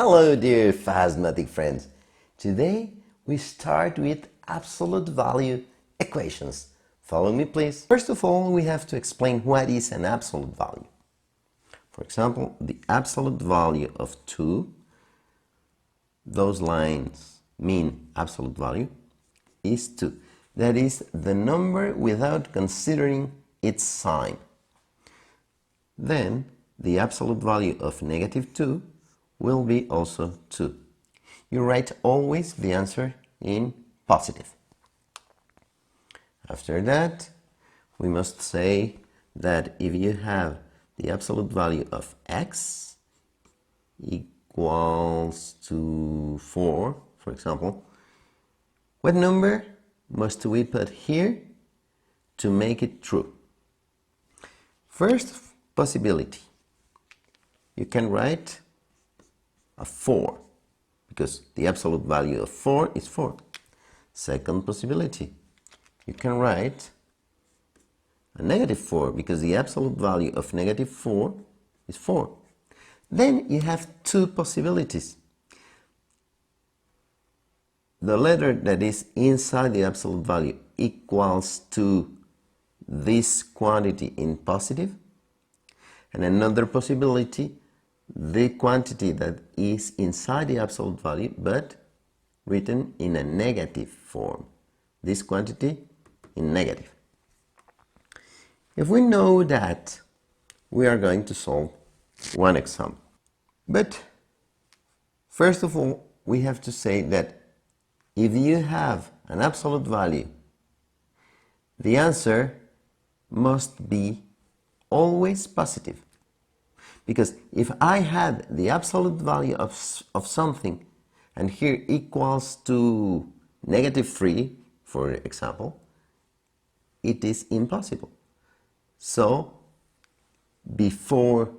Hello dear phasmatic friends. Today we start with absolute value equations. Follow me please. First of all, we have to explain what is an absolute value. For example, the absolute value of 2, those lines mean absolute value, is 2. That is the number without considering its sign. Then the absolute value of -2 will be also 2. You write always the answer in positive. After that, we must say that if you have the absolute value of x equals to 4, for example, what number must we put here to make it true? First possibility, you can write a 4 because the absolute value of 4 is 4. Second possibility, you can write a -4 because the absolute value of -4 is 4. Then you have two possibilities. The letter that is inside the absolute value equals to this quantity in positive, and another possibility, the quantity that is inside the absolute value but written in a negative form. This quantity in negative. If we know that, we are going to solve one example. But first of all, we have to say that if you have an absolute value, the answer must be always positive. Because if I had the absolute value of something and here equals to -3, for example, it is impossible. So before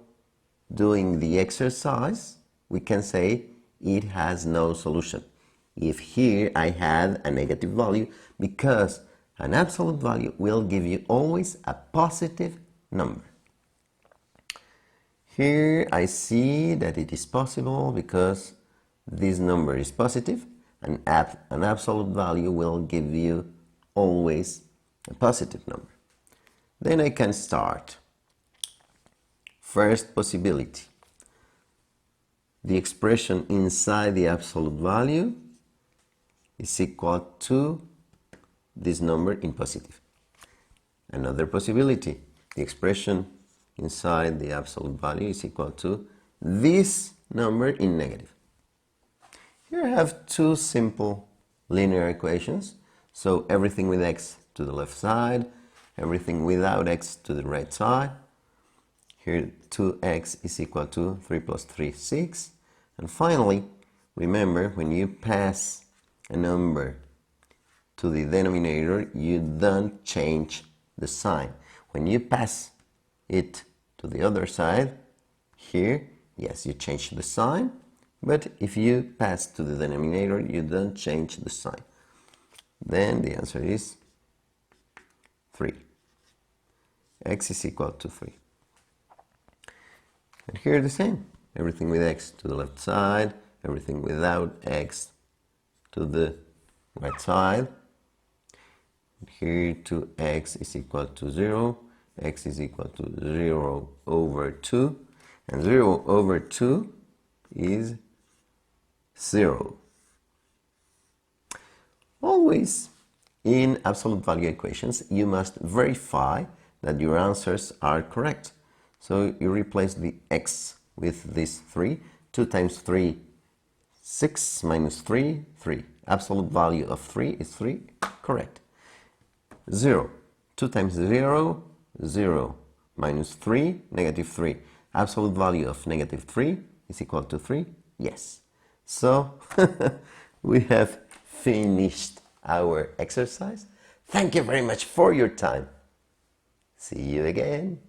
doing the exercise, we can say it has no solution. If here I had a negative value, because an absolute value will give you always a positive number. Here I see that it is possible because this number is positive, and an absolute value will give you always a positive number. Then I can start. First possibility. The expression inside the absolute value is equal to this number in positive. Another possibility. The expression inside the absolute value is equal to this number in negative. Here I have two simple linear equations. So everything with x to the left side, everything without x to the right side. Here 2x is equal to 3 plus 3, 6. And finally, remember, when you pass a number to the denominator, you don't change the sign. When you pass it to the other side, here, yes, you change the sign, but if you pass to the denominator, you don't change the sign. Then the answer is 3. X is equal to 3. And here the same. Everything with x to the left side, everything without x to the right side. Here 2x is equal to 0. X is equal to 0 over 2. And 0 over 2 is 0. Always in absolute value equations, you must verify that your answers are correct. So you replace the x with this 3. 2 times 3, 6 minus 3, 3. Absolute value of 3 is 3. Correct. 0. 2 times 0, 0. Minus 3, -3. Absolute value of -3 is equal to 3. Yes. So we have finished our exercise. Thank you very much for your time. See you again.